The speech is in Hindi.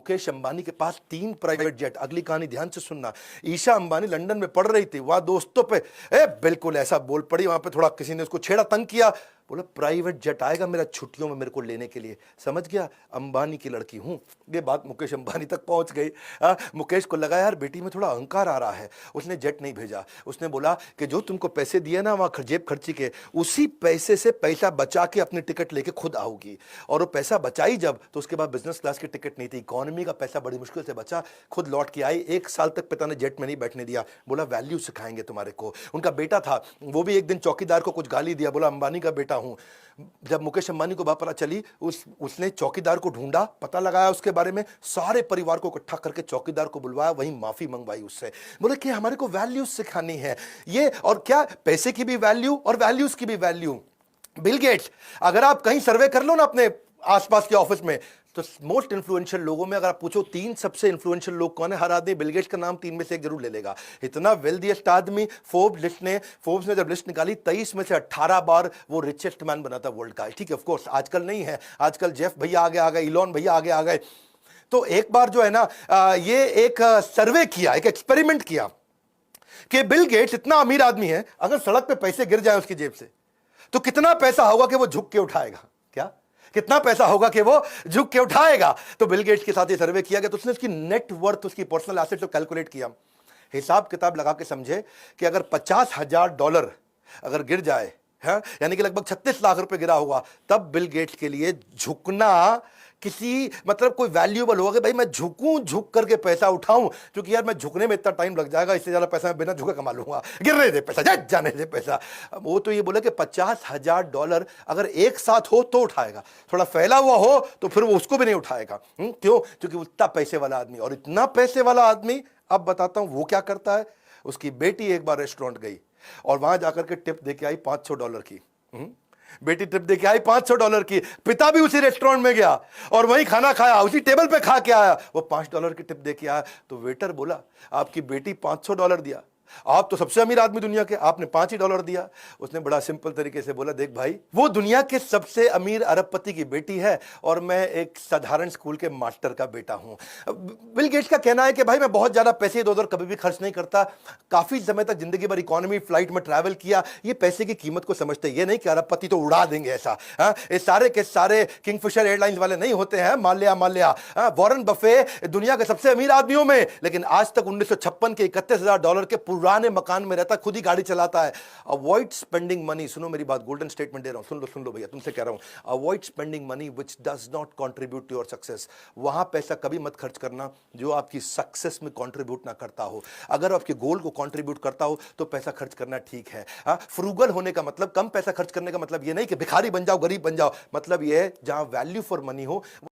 मुकेश अंबानी के पास 3 प्राइवेट जेट। अगली कहानी ध्यान से सुनना। ईशा अंबानी लंदन में पढ़ रही थी, वहां दोस्तों पे बिल्कुल ऐसा बोल पड़ी, वहां पे थोड़ा किसी ने उसको छेड़ा, तंग किया, बोला प्राइवेट जेट आएगा मेरा छुट्टियों में मेरे को लेने के लिए। समझ गया, अंबानी की लड़की हूं। ये बात मुकेश अंबानी तक पहुंच गई। मुकेश को लगा यार बेटी में थोड़ा अहंकार आ रहा है, उसने जेट नहीं भेजा। उसने बोला कि जो तुमको पैसे दिए ना वहां जेब खर्ची के, उसी पैसे से पैसा बचा के अपनी टिकट लेके खुद आओगी। और वो पैसा बचाई जब, तो उसके बाद बिजनेस क्लास की टिकट नहीं थी, इकोनॉमी का पैसा बड़ी मुश्किल से बचा, खुद लौट के आई। 1 साल तक पिता ने जेट में नहीं बैठने दिया, बोला वैल्यू सिखाएंगे तुम्हारे को। उनका बेटा था, वो भी एक दिन चौकीदार को कुछ गाली दिया, बोला अंबानी का बेटा हूं। जब मुकेश अंबानी को बात पता चली, उसने चौकीदार को ढूंढा, पता लगाया उसके बारे में, सारे परिवार को इकट्ठा करके चौकीदार को बुलवाया, वहीं माफी मंगवाई उससे। बोले कि हमारे को वैल्यूज सिखानी है ये, और क्या पैसे की भी वैल्यू और वैल्यूज की भी वैल्यू। बिल गेट्स, अगर आप कहीं सर्वे कर लो ना अपने आसपास के ऑफिस में, तो मोस्ट इंफ्लुएंशियल लोगों में अगर आप पूछो 3 सबसे इंफ्लुएंशियल लोग कौन है, हर आदमी बिल गेट्स का नाम 3 में से एक जरूर ले लेगा। इतना वेल्दीएस्ट आदमी। फोर्ब्स ने जब लिस्ट निकाली, 23 में से 18 बार वो रिचेस्ट मैन बना था वर्ल्ड का। ठीक है, ऑफ कोर्स आजकल नहीं है, आजकल जेफ भैया आगे आ गए, इलॉन भैया आगे आ गए। तो एक बार जो है ना, ये एक सर्वे किया, एक एक्सपेरिमेंट किया कि बिल गेट्स इतना अमीर आदमी है, अगर सड़क पे पैसे गिर जाए उसकी जेब से, तो कितना पैसा होगा कि वो झुक के उठाएगा। क्या, कितना पैसा होगा कि वो झुक के उठाएगा। तो बिल गेट्स के साथ ये सर्वे किया गया, तो उसने उसकी नेट वर्थ, उसकी पर्सनल एसेट को कैलकुलेट किया, हिसाब किताब लगा के समझे कि अगर $50,000 अगर गिर जाए, है यानी कि लगभग 36 लाख रुपए गिरा होगा, तब बिल गेट्स के लिए झुकना किसी मतलब कोई वैल्यूएबल होगा कि भाई मैं झुकूं, झुक करके पैसा उठाऊं, क्योंकि यार मैं झुकने में इतना टाइम लग जाएगा, इससे ज्यादा पैसा मैं बिना झुके कमा लूंगा, गिरने दे पैसा, जाने दे पैसा। वो तो ये बोले कि $50,000 अगर एक साथ हो तो उठाएगा, थोड़ा फैला हुआ हो तो फिर वो उसको भी नहीं उठाएगा। क्यों? क्योंकि उतना पैसे वाला आदमी, और इतना पैसे वाला आदमी, अब बताता हूं वो क्या करता है। उसकी बेटी एक बार रेस्टोरेंट गई और वहां जाकर के टिप देके आई $500 की। बेटी टिप देके आई $500 की, पिता भी उसी रेस्टोरेंट में गया और वहीं खाना खाया, उसी टेबल पे खा के आया, वो $5 की टिप देके आया। तो वेटर बोला आपकी बेटी $500 दिया, आप तो सबसे अमीर आदमी दुनिया के, आपने $5 ही दिया। उसने बड़ा सिंपल तरीके से बोला देख भाई, वो दुनिया के सबसे अमीर अरबपति की बेटी है और मैं एक साधारण स्कूल के मास्टर का बेटा हूं। बिल गेट्स का कहना है कि भाई मैं बहुत ज्यादा पैसे इधर उधर कभी भी खर्च नहीं करता, काफी समय तक जिंदगी भर इकोनॉमी फ्लाइट में ट्रैवल किया, ये पैसे की कीमत को समझते, ये नहीं कि अरबपति तो उड़ा देंगे ऐसा। ये सारे के सारे किंगफिशर एयरलाइंस वाले नहीं होते हैं, माल्या। वॉरेन बफे दुनिया के सबसे अमीर आदमियों में, लेकिन आज तक 1956 के $31,000 के पुराने मकान में रहता, खुद ही गाड़ी चलाता है। अवॉइड स्पेंडिंग मनी, सुनो मेरी बात, गोल्डन स्टेटमेंट दे रहा हूं, सुन लो भैया, तुमसे कह रहा हूं, avoid spending money which does not contribute to your success. वहां पैसा कभी मत खर्च करना जो आपकी सक्सेस में कंट्रीब्यूट ना करता हो। अगर आपके गोल को कंट्रीब्यूट करता हो तो पैसा खर्च करना ठीक है। फ्रूगल होने का मतलब, कम पैसा खर्च करने का मतलब ये नहीं कि भिखारी बन जाओ, गरीब बन जाओ, मतलब ये है जहां वैल्यू फॉर मनी हो